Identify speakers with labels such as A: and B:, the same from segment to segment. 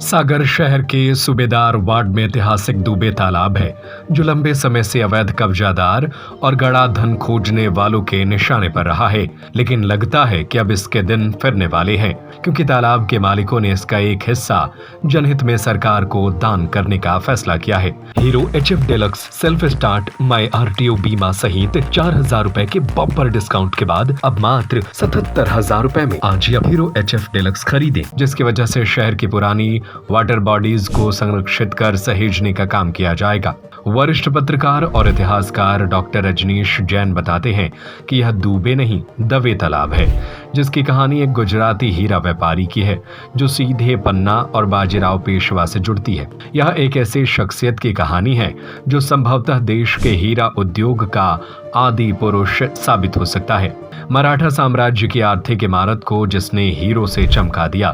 A: सागर शहर के सूबेदार वार्ड में ऐतिहासिक दुबे तालाब है, जो लंबे समय से अवैध कब्जादार और गड़ा धन खोजने वालों के निशाने पर रहा है। लेकिन लगता है कि अब इसके दिन फिरने वाले हैं, क्योंकि तालाब के मालिकों ने इसका एक हिस्सा जनहित में सरकार को दान करने का फैसला किया है। Hero HF deluxe self start my RTO बीमा सहित 4,000 रुपए के बम्पर डिस्काउंट के बाद अब मात्र 77,000 रुपए में आज ही हीरो HF डिलक्स खरीदें, जिसकी वजह से शहर की पुरानी वाटर बॉडीज को संरक्षित कर सहेजने का काम किया जाएगा। वरिष्ठ पत्रकार और इतिहासकार डॉक्टर रजनीश जैन बताते हैं कि यह दुबे नहीं दवे तालाब है, जिसकी कहानी एक गुजराती हीरा व्यापारी की है, जो सीधे पन्ना और बाजीराव पेशवा से जुड़ती है। यह एक ऐसी शख्सियत की कहानी है जो संभवतः देश के हीरा उद्योग का आदि पुरुष साबित हो सकता है। मराठा साम्राज्य की आर्थिक इमारत को जिसने हीरो से चमका दिया,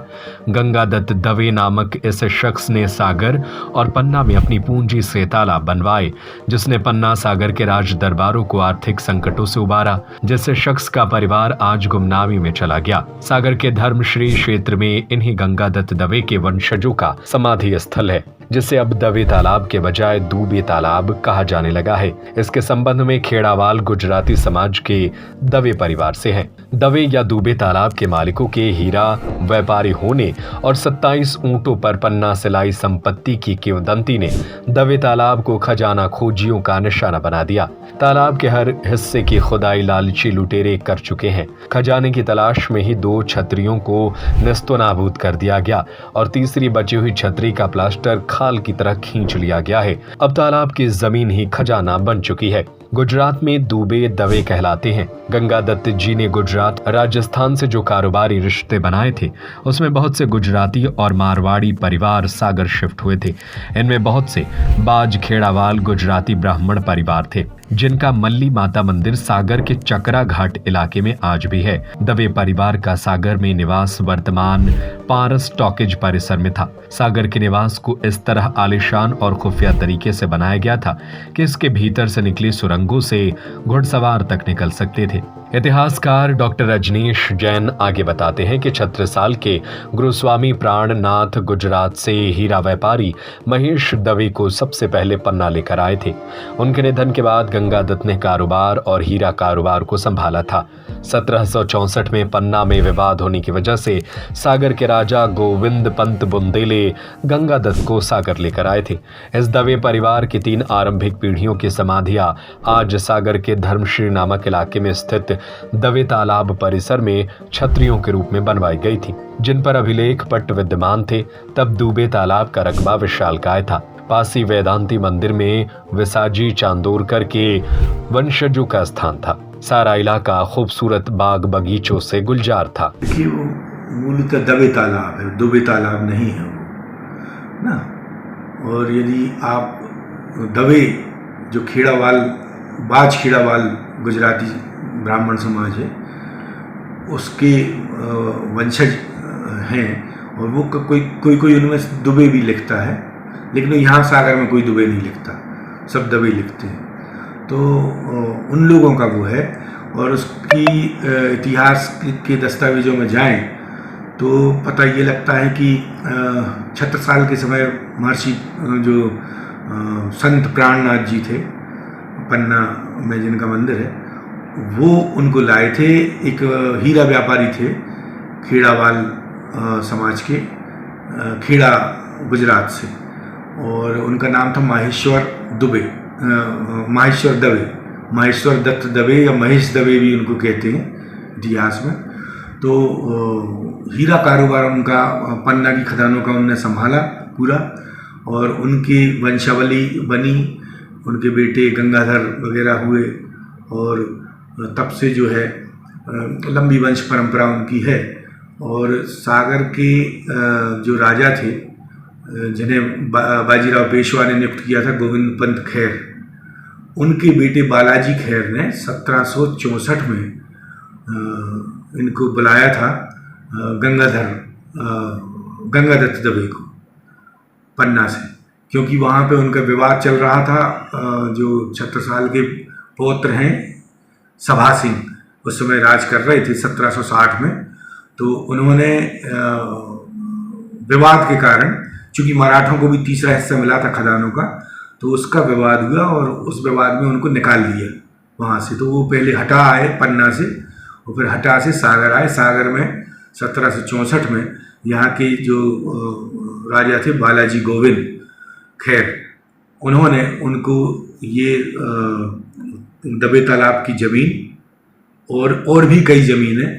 A: गंगादत्त दवे नामक इस शख्स ने सागर और पन्ना में अपनी पूंजी से तालाब बनवाए, जिसने पन्ना सागर के राज दरबारों को आर्थिक संकटों से उबारा, जिससे शख्स का परिवार आज गुमनामी में चला गया। सागर के धर्मश्री क्षेत्र में इन्हीं गंगादत्त दवे के वंशजों का समाधि स्थल है, जिसे अब दवे तालाब के बजाय दुबे तालाब कहा जाने लगा है। इसके संबंध में खेड़ावाल गुजराती समाज के दवे परिवार से हैं। दवे या दुबे तालाब के मालिकों के हीरा व्यापारी होने और 27 ऊंटों पर पन्ना सिलाई संपत्ति की किंवदंती ने दवे तालाब को खजाना खोजियों का निशाना बना दिया। तालाब के हर हिस्से की खुदाई लालची लुटेरे कर चुके हैं। खजाने की तलाश में ही 2 छतरियों को नेस्तनाबूद कर दिया गया और तीसरी बची हुई छतरी का प्लास्टर खाल की तरह खींच लिया गया है। अब तालाब की जमीन ही खजाना बन चुकी है। गुजरात में दुबे दवे कहलाते हैं। गंगादत्त जी ने गुजरात राजस्थान से जो कारोबारी रिश्ते बनाए थे, उसमें बहुत से गुजराती और मारवाड़ी परिवार सागर शिफ्ट हुए थे। इनमें बहुत से बाज खेड़ावाल गुजराती ब्राह्मण परिवार थे, जिनका मल्ली माता मंदिर सागर के चकरा घाट इलाके में आज भी है। दवे परिवार का सागर में निवास वर्तमान पारस टॉकेज परिसर में था। सागर के निवास को इस तरह आलीशान और खुफिया तरीके से बनाया गया था कि इसके भीतर से निकली सुरंगों से घुड़सवार तक निकल सकते थे। इतिहासकार डॉक्टर रजनीश जैन आगे बताते हैं कि छत्रसाल के गुरुस्वामी प्राणनाथ गुजरात से हीरा व्यापारी महेश दवे को सबसे पहले पन्ना लेकर आए थे। उनके निधन के बाद गंगादत्त ने कारोबार और हीरा कारोबार को संभाला था। 1764 में पन्ना में विवाद होने की वजह से सागर के राजा गोविंद पंत बुंदेले गंगादत्त को सागर लेकर आए थे। इस दवे परिवार की 3 आरंभिक पीढ़ियों की समाधियां आज सागर के धर्मश्री नामक इलाके में स्थित दवे तालाब परिसर में छतरियों के रूप में बनवाई गई थी, जिन पर अभिलेख पट विद्यमान थे। तब दुबे तालाब का रकबा विशालकाय था। पासी वेदांती मंदिर में विसाजी चांदोरकर के वंशजों का स्थान था। सारा इलाका खूबसूरत बाग बगीचों से गुलजार था।
B: देखिए, वो मूलतः दवे तालाब है, दुबे तालाब नहीं है वो ना। और यदि आप दवे जो खेड़ावाल बाज खेड़ावाल गुजराती ब्राह्मण समाज है, उसके वंशज हैं, और वो कोई उनमें दुबे भी लिखता है, लेकिन यहाँ सागर में कोई दुबे नहीं लिखता, सब दबे लिखते हैं। तो उन लोगों का वो है। और उसकी इतिहास के दस्तावेजों में जाएं तो पता ये लगता है कि छत्रसाल के समय महर्षि जो संत प्राणनाथ जी थे, पन्ना में जिनका मंदिर है, वो उनको लाए थे। एक हीरा व्यापारी थे खेड़ावाल समाज के, खेड़ा गुजरात से, और उनका नाम था माहेश्वर दवे, माहेश्वर दत्त दवे या महेश दवे भी उनको कहते हैं इतिहास में। तो हीरा कारोबार उनका, पन्ना की खदानों का उनने संभाला पूरा, और उनकी वंशावली बनी, उनके बेटे गंगाधर वगैरह हुए, और तब से जो है लंबी वंश परंपरा उनकी है। और सागर के जो राजा थे, जिन्हें बाजीराव पेशवा ने नियुक्त किया था, गोविंद पंत खैर, उनके बेटे बालाजी खैर ने 1764 में इनको बुलाया था, गंगादत्त दवे को, पन्ना से, क्योंकि वहाँ पे उनका विवाद चल रहा था। जो छत्रसाल के पौत्र हैं सभा सिंह, उस समय राज कर रहे थे 1760 में, तो उन्होंने विवाद के कारण चूंकि मराठों को भी तीसरा हिस्सा मिला था खदानों का, तो उसका विवाद हुआ और उस विवाद में उनको निकाल दिया वहाँ से। तो वो पहले हटा आए पन्ना से और फिर हटा से सागर आए। सागर में 1764 में यहाँ के जो राजा थे बालाजी गोविंद खैर, उन्होंने उनको ये दबे तालाब की ज़मीन और भी कई ज़मीनें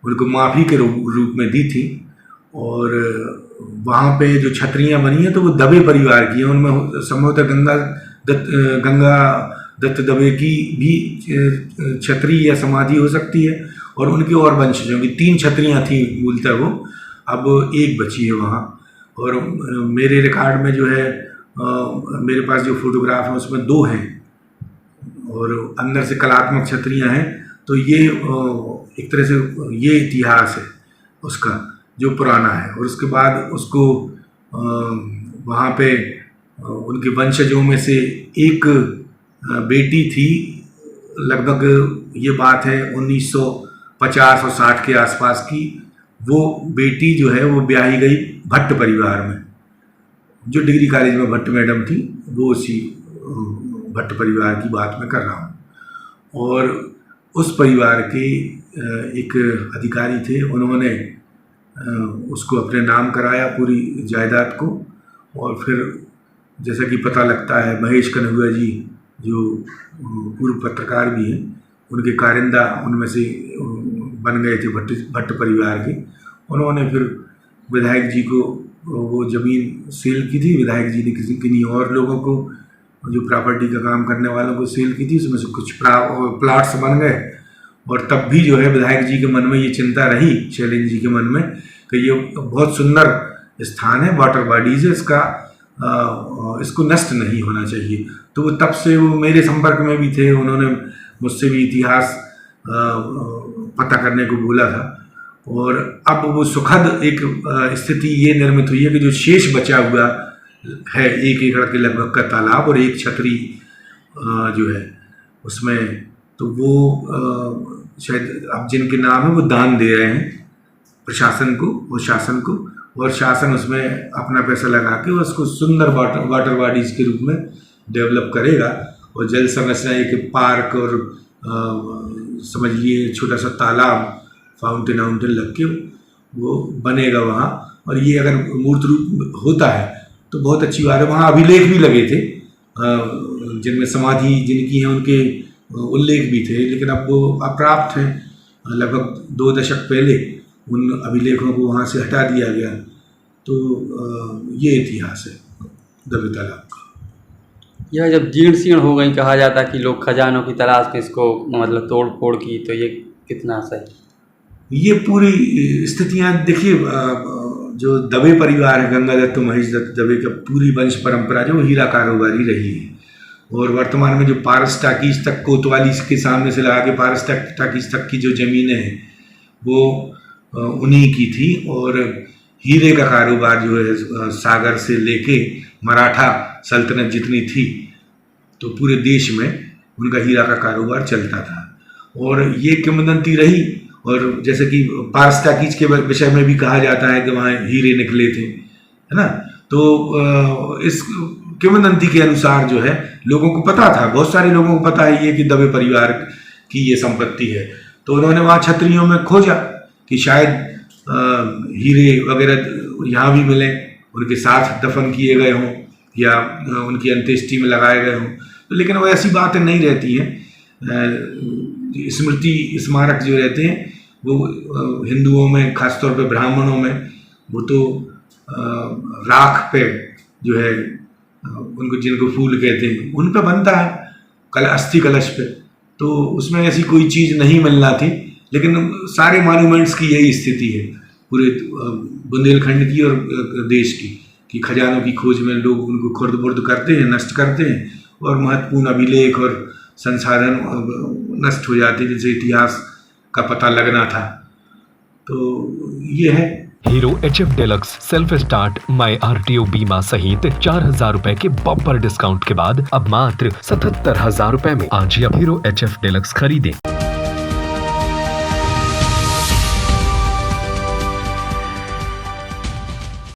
B: उनको माफ़ी के रूप में दी थी। और वहाँ पे जो छतरियाँ बनी हैं तो वो दबे परिवार की हैं। उनमें संभवतः गंगा दत्त दबे की भी छतरी या समाधि हो सकती है और उनके और वंशजों की 3 छतरियाँ थी मूलतः वो, अब एक बची है वहाँ। और मेरे रिकॉर्ड में जो है मेरे पास जो फोटोग्राफ है उसमें 2 हैं और अंदर से कलात्मक छतरियाँ हैं। तो ये एक तरह से ये इतिहास है उसका जो पुराना है। और उसके बाद उसको वहाँ पे उनके वंशजों में से एक बेटी थी, लगभग ये बात है 1950 और 60 के आसपास की। वो बेटी जो है वो ब्याही गई भट्ट परिवार में, जो डिग्री कॉलेज में भट्ट मैडम थी, वो उसी भट्ट परिवार की बात मैं कर रहा हूँ। और उस परिवार के एक अधिकारी थे, उन्होंने उसको अपने नाम कराया पूरी जायदाद को। और फिर जैसा कि पता लगता है महेश कन्हैया जी जो पूर्व पत्रकार भी हैं, उनके कारिंदा उनमें से बन गए थे भट्ट परिवार के। उन्होंने फिर विधायक जी को वो ज़मीन सेल की थी। विधायक जी ने किन्हीं और लोगों को जो प्रॉपर्टी का काम करने वालों को सेल की थी, उसमें से कुछ प्लाट्स बन गए। और तब भी जो है विधायक जी के मन में ये चिंता रही, शैलेंद्र जी के मन में, कि ये बहुत सुंदर स्थान है, वाटर बॉडीज है, इसको नष्ट नहीं होना चाहिए। तो वो तब से वो मेरे संपर्क में भी थे, उन्होंने मुझसे भी इतिहास पता करने को बोला था। और अब वो सुखद एक स्थिति ये निर्मित हुई है कि जो शेष बचा हुआ है 1 एकड़ के लगभग का तालाब और 1 छतरी जो है उसमें, तो वो शायद अब जिनके नाम है वो दान दे रहे हैं प्रशासन को और शासन को, और शासन उसमें अपना पैसा लगा के उसको सुंदर वाटर बॉडीज के रूप में डेवलप करेगा। और जल संरचना एक पार्क और समझिए छोटा सा तालाब, फाउंटेन वाउंटेन लग के वो बनेगा वहाँ। और ये अगर मूर्त रूप होता है तो बहुत अच्छी बात है। वहाँ अभिलेख भी लगे थे जिनमें समाधि जिनकी है उनके उल्लेख भी थे, लेकिन अब वो अप्राप्त हैं। लगभग 2 दशक पहले उन अभिलेखों को वहाँ से हटा दिया गया। तो ये इतिहास है दबे तालाब का।
C: यह जब जीर्ण शीर्ण हो गई, कहा जाता कि लोग खजानों की तलाश में इसको मतलब तोड़ फोड़ की, तो ये कितना सही? ये
B: पूरी स्थितियाँ देखिए, जो दबे परिवार है, गंगा दत्त महेश दत्त दबे का पूरी वंश परंपरा जो हीरा कारोबारी रही है। और वर्तमान में जो पारस टाकीज तक कोतवाली के सामने से लगा के पारस टाकीज तक की जो ज़मीनें हैं वो उन्हीं की थी। और हीरे का कारोबार जो है सागर से लेके मराठा सल्तनत जितनी थी तो पूरे देश में उनका हीरा का कारोबार चलता था। और ये किंवदंती रही। और जैसे कि पारस टाकीज के विषय में भी कहा जाता है कि वहाँ हीरे निकले थे, है ना। तो इस किंवदंती के अनुसार जो है लोगों को पता था, बहुत सारे लोगों को पता है ये कि दबे परिवार की ये संपत्ति है। तो उन्होंने वहाँ छतरियों में खोजा कि शायद हीरे वगैरह यहाँ भी मिले, उनके साथ दफन किए गए हों या उनकी अंत्येष्टि में लगाए गए हों। तो लेकिन वो ऐसी बातें नहीं रहती हैं। स्मृति स्मारक जो रहते हैं वो हिंदुओं में, खासतौर पे ब्राह्मणों में, वो तो राख पे जो है उनको जिनको फूल कहते हैं उन पे बनता है अस्थि कलश पे। तो उसमें ऐसी कोई चीज़ नहीं मिलना थी। लेकिन सारे मॉन्यूमेंट्स की यही स्थिति है पूरे बुंदेलखंड की और देश की, कि खजानों की खोज में लोग उनको खुर्द बुर्द करते हैं, नष्ट करते हैं, और महत्वपूर्ण अभिलेख और संसाधन नष्ट हो जाते हैं जिनसे इतिहास का पता लगना था। तो ये है।
A: Hero HF deluxe self start my RTO बीमा सहित 4,000 रुपए के बम्पर डिस्काउंट के बाद अब मात्र 77,000 रुपए में। आज ही अब हीरो HF डेलक्स खरीदें।